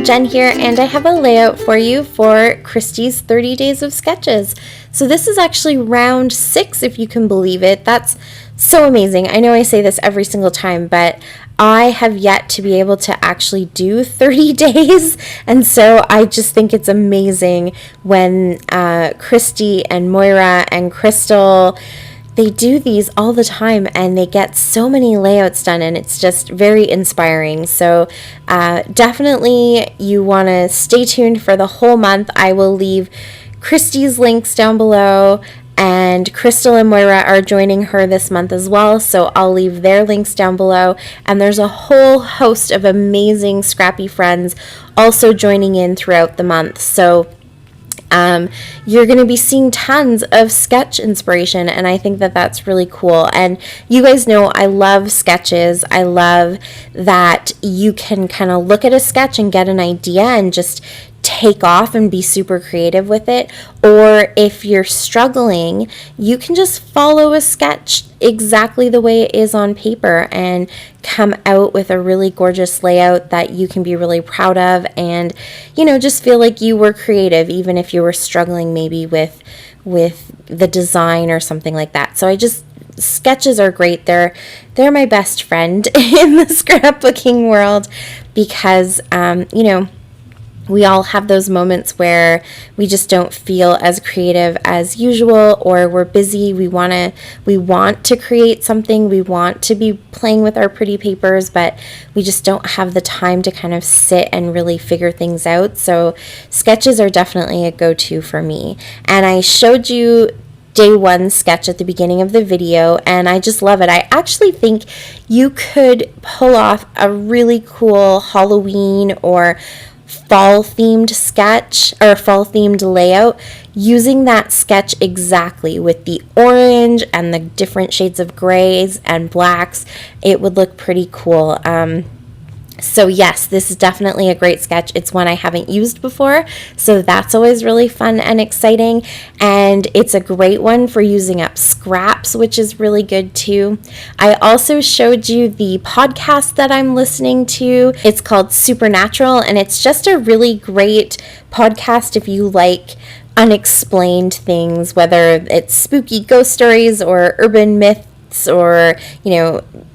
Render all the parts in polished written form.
Jen here, and I have a layout for you for Christy's 30 Days of Sketches. So this is actually round 6, if you can believe it. That's so amazing. I know I say this every single time, but I have yet to be able to actually do 30 days, and so I just think it's amazing when Christy and Moira and Crystal, they do these all the time and they get so many layouts done, and it's just very inspiring. So definitely you want to stay tuned for the whole month. I will leave Christy's links down below, and Crystal and Moira are joining her this month as well, so I'll leave their links down below. And there's a whole host of amazing Scrappy friends also joining in throughout the month. So you're going to be seeing tons of sketch inspiration, and I think that that's really cool. And you guys know I love sketches. I love that you can kind of look at a sketch and get an idea and just take off and be super creative with it. Or if you're struggling, you can just follow a sketch exactly the way it is on paper and come out with a really gorgeous layout that you can be really proud of, and just feel like you were creative even if you were struggling maybe with the design or something like that. So sketches are great. They're my best friend in the scrapbooking world, because we all have those moments where we just don't feel as creative as usual, or we're busy. We want to create something. We want to be playing with our pretty papers, but we just don't have the time to kind of sit and really figure things out. So sketches are definitely a go-to for me. And I showed you day 1 sketch at the beginning of the video, and I just love it. I actually think you could pull off a really cool Halloween or fall themed sketch or fall themed layout using that sketch exactly, with the orange and the different shades of grays and blacks. It would look pretty cool. So yes, this is definitely a great sketch. It's one I haven't used before, so that's always really fun and exciting. And it's a great one for using up scraps, which is really good too. I also showed you the podcast that I'm listening to. It's called Supernatural, and it's just a really great podcast if you like unexplained things, whether it's spooky ghost stories or urban myths or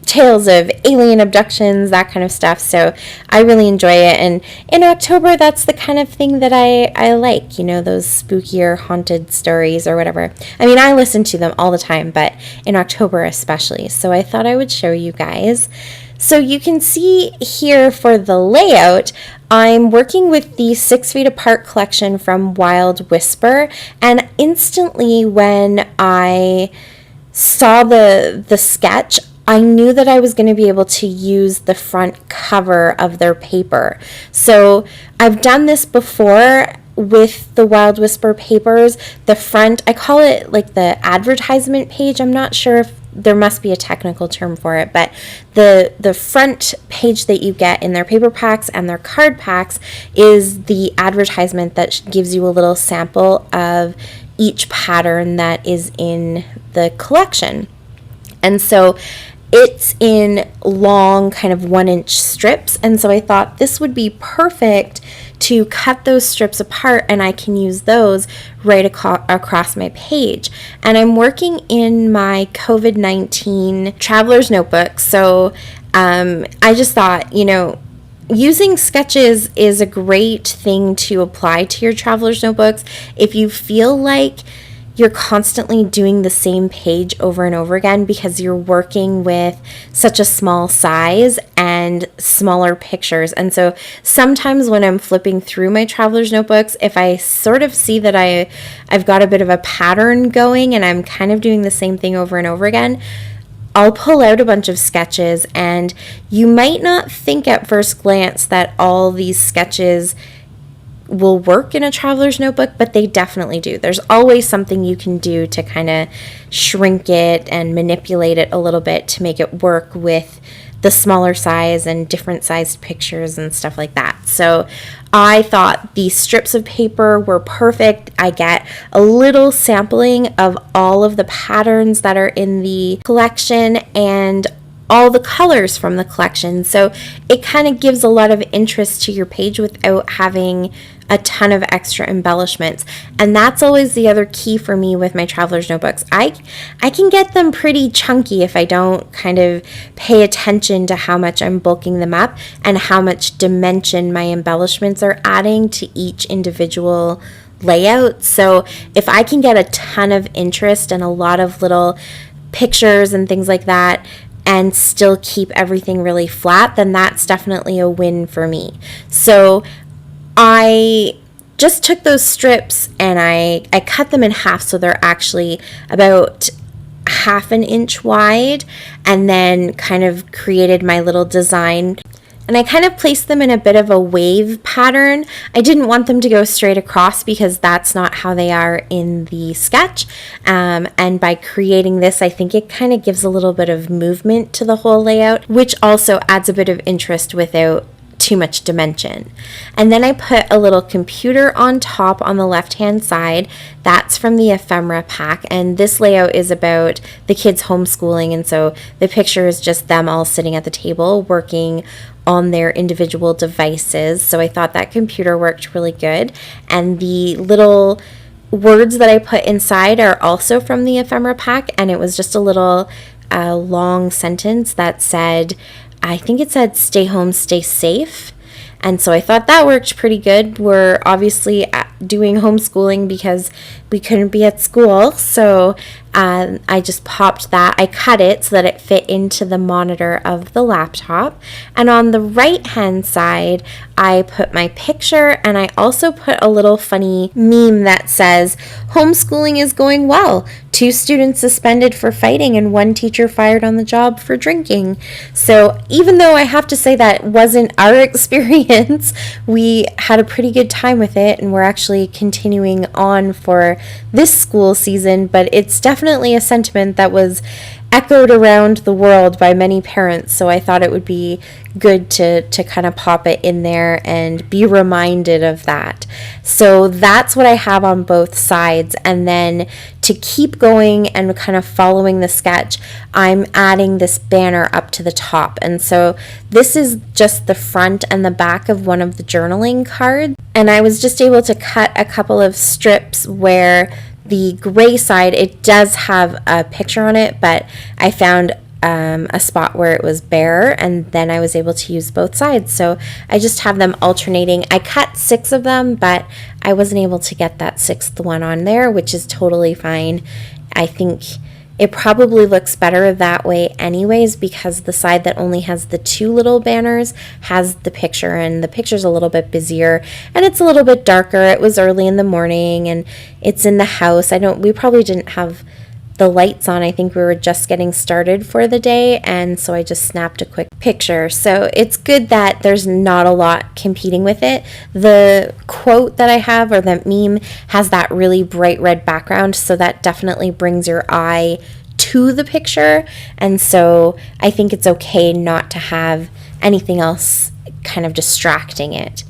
tales of alien abductions, that kind of stuff. So I really enjoy it, and in October that's the kind of thing that I like, those spookier haunted stories or whatever. I mean, I listen to them all the time, but in October especially. So I thought I would show you guys. So you can see here for the layout, I'm working with the 6 Feet Apart collection from Wild Whisper, and instantly when I saw the sketch, I knew that I was going to be able to use the front cover of their paper. So I've done this before with the Wild Whisper papers. The front, I call it like the advertisement page. I'm not sure if there must be a technical term for it, but the front page that you get in their paper packs and their card packs is the advertisement that gives you a little sample of each pattern that is in the collection. And so it's in long kind of 1-inch strips, and so I thought this would be perfect to cut those strips apart, and I can use those right across my page. And I'm working in my COVID-19 traveler's notebook, so I just thought, using sketches is a great thing to apply to your traveler's notebooks. If you feel like you're constantly doing the same page over and over again because you're working with such a small size and smaller pictures. And so sometimes when I'm flipping through my traveler's notebooks, if I sort of see that I've got a bit of a pattern going and I'm kind of doing the same thing over and over again, I'll pull out a bunch of sketches, and you might not think at first glance that all these sketches will work in a traveler's notebook, but they definitely do. There's always something you can do to kind of shrink it and manipulate it a little bit to make it work with the smaller size and different sized pictures and stuff like that. So I thought these strips of paper were perfect. I get a little sampling of all of the patterns that are in the collection, and all the colors from the collection. So it kind of gives a lot of interest to your page without having a ton of extra embellishments. And that's always the other key for me with my traveler's notebooks. I can get them pretty chunky if I don't kind of pay attention to how much I'm bulking them up and how much dimension my embellishments are adding to each individual layout. So if I can get a ton of interest and a lot of little pictures and things like that and still keep everything really flat, then that's definitely a win for me. So I just took those strips and I cut them in half, so they're actually about half an inch wide, and then kind of created my little design. And I kind of placed them in a bit of a wave pattern. I didn't want them to go straight across because that's not how they are in the sketch. And by creating this, I think it kind of gives a little bit of movement to the whole layout, which also adds a bit of interest without too much dimension. And then I put a little computer on top on the left hand side. That's from the ephemera pack, and this layout is about the kids homeschooling, and so the picture is just them all sitting at the table working on their individual devices. So I thought that computer worked really good, and the little words that I put inside are also from the ephemera pack, and it was just a little long sentence that said, I think it said, "Stay home, stay safe." And so I thought that worked pretty good. We're obviously doing homeschooling because we couldn't be at school. So I just popped that. I cut it so that it fit into the monitor of the laptop. And on the right hand side, I put my picture, and I also put a little funny meme that says, "Homeschooling is going well. 2 students suspended for fighting and 1 teacher fired on the job for drinking." So even though I have to say that wasn't our experience, we had a pretty good time with it, and we're actually continuing on for this school season. But it's definitely a sentiment that was echoed around the world by many parents, so I thought it would be good to kind of pop it in there and be reminded of that. So that's what I have on both sides, and then to keep going and kind of following the sketch, I'm adding this banner up to the top. And so this is just the front and the back of one of the journaling cards, and I was just able to cut a couple of strips where the gray side, it does have a picture on it, but I found a spot where it was bare, and then I was able to use both sides. So I just have them alternating. I cut 6 of them, but I wasn't able to get that 6th one on there, which is totally fine. I think it probably looks better that way anyways, because the side that only has the 2 little banners has the picture, and the picture's a little bit busier and it's a little bit darker. It was early in the morning and it's in the house. We probably didn't have the lights on. I think we were just getting started for the day, and so I just snapped a quick picture. So it's good that there's not a lot competing with it. The quote that I have, or the meme, has that really bright red background, so that definitely brings your eye to the picture, and so I think it's okay not to have anything else kind of distracting it.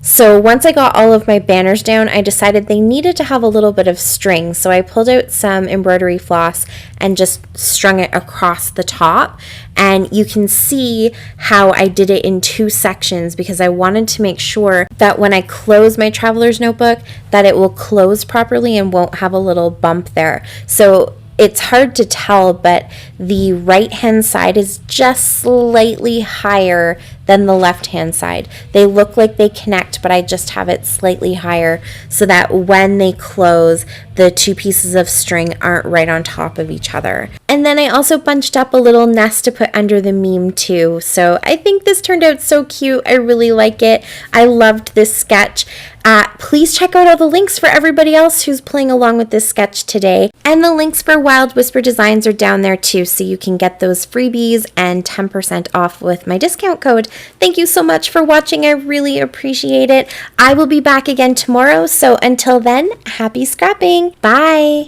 So once I got all of my banners down, I decided they needed to have a little bit of string. So I pulled out some embroidery floss and just strung it across the top. And you can see how I did it in 2 sections, because I wanted to make sure that when I close my traveler's notebook, that it will close properly and won't have a little bump there. So it's hard to tell, but the right hand side is just slightly higher than the left hand side. They look like they connect, but I just have it slightly higher so that when they close, the 2 pieces of string aren't right on top of each other. And then I also bunched up a little nest to put under the meme too. So I think this turned out so cute. I really like it. I loved this sketch. Please check out all the links for everybody else who's playing along with this sketch today. And the links for Wild Whisper Designs are down there too, so you can get those freebies and 10% off with my discount code. Thank you so much for watching. I really appreciate it. I will be back again tomorrow, so until then, happy scrapping. Bye!